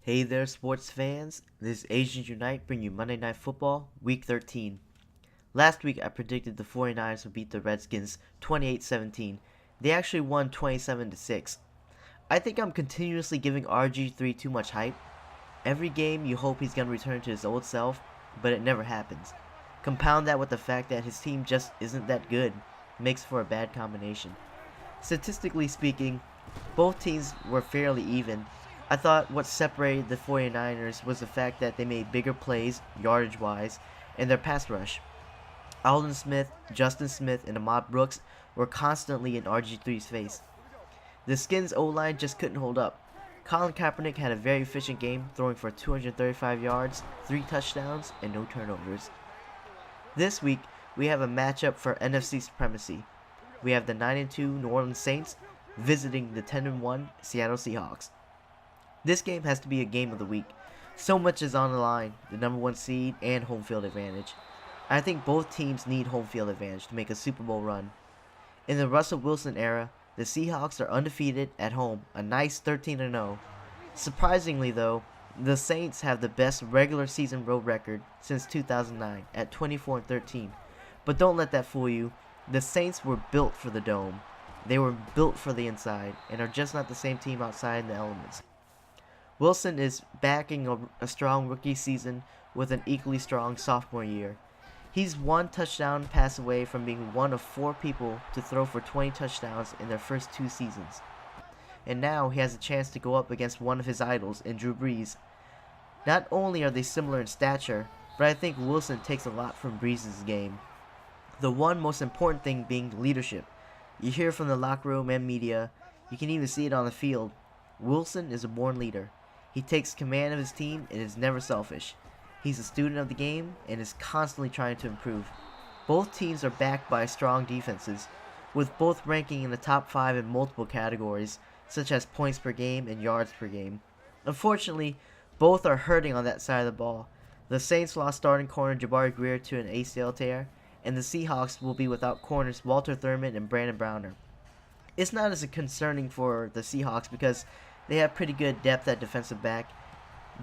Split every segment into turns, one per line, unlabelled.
Hey there, sports fans. This is AsiansUnite bringing you Monday Night Football, Week 13. Last week, I predicted the 49ers would beat the Redskins 28-17. They actually won 27-6. I think I'm continuously giving RG3 too much hype. Every game, you hope he's going to return to his old self, but it never happens. Compound that with the fact that his team just isn't that good. Makes for a bad combination. Statistically speaking, both teams were fairly even. I thought what separated the 49ers was the fact that they made bigger plays, yardage-wise, in their pass rush. Aldon Smith, Justin Smith, and Ahmad Brooks were constantly in RG3's face. The Skins' O-line just couldn't hold up. Colin Kaepernick had a very efficient game, throwing for 235 yards, 3 touchdowns, and no turnovers. This week, we have a matchup for NFC supremacy. We have the 9-2 New Orleans Saints visiting the 10-1 Seattle Seahawks. This game has to be a game of the week. So much is on the line, the number 1 seed and home field advantage. I think both teams need home field advantage to make a Super Bowl run. In the Russell Wilson era, the Seahawks are undefeated at home, a nice 13-0. Surprisingly though, the Saints have the best regular season road record since 2009 at 24-13. But don't let that fool you. The Saints were built for the dome. They were built for the inside and are just not the same team outside in the elements. Wilson is backing a strong rookie season with an equally strong sophomore year. He's 1 touchdown pass away from being one of 4 people to throw for 20 touchdowns in their first 2 seasons. And now he has a chance to go up against one of his idols in Drew Brees. Not only are they similar in stature, but I think Wilson takes a lot from Brees' game. The one most important thing being leadership. You hear from the locker room and media, you can even see it on the field. Wilson is a born leader. He takes command of his team and is never selfish. He's a student of the game and is constantly trying to improve. Both teams are backed by strong defenses, with both ranking in the top 5 in multiple categories, such as points per game and yards per game. Unfortunately, both are hurting on that side of the ball. The Saints lost starting corner Jabari Greer to an ACL tear, and the Seahawks will be without corners Walter Thurman and Brandon Browner. It's not as concerning for the Seahawks because they have pretty good depth at defensive back.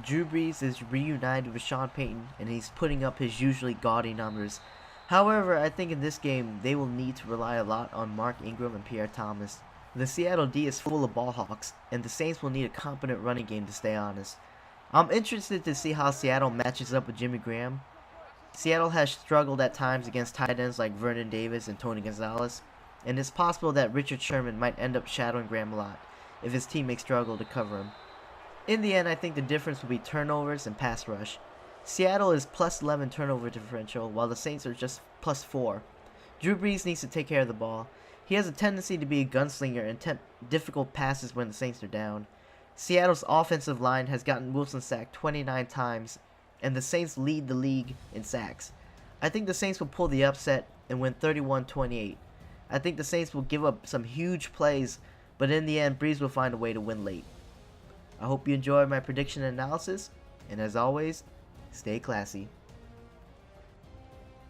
Drew Brees is reunited with Sean Payton, and he's putting up his usually gaudy numbers. However, I think in this game, they will need to rely a lot on Mark Ingram and Pierre Thomas. The Seattle D is full of ball hawks, and the Saints will need a competent running game to stay honest. I'm interested to see how Seattle matches up with Jimmy Graham. Seattle has struggled at times against tight ends like Vernon Davis and Tony Gonzalez, and it's possible that Richard Sherman might end up shadowing Graham a lot if his teammates struggle to cover him. In the end, I think the difference will be turnovers and pass rush. Seattle is plus 11 turnover differential, while the Saints are just plus 4. Drew Brees needs to take care of the ball. He has a tendency to be a gunslinger and attempt difficult passes when the Saints are down. Seattle's offensive line has gotten Wilson sacked 29 times, and the Saints lead the league in sacks. I think the Saints will pull the upset and win 31-28. I think the Saints will give up some huge plays, but in the end, Brees will find a way to win late. I hope you enjoyed my prediction and analysis, and as always, stay classy.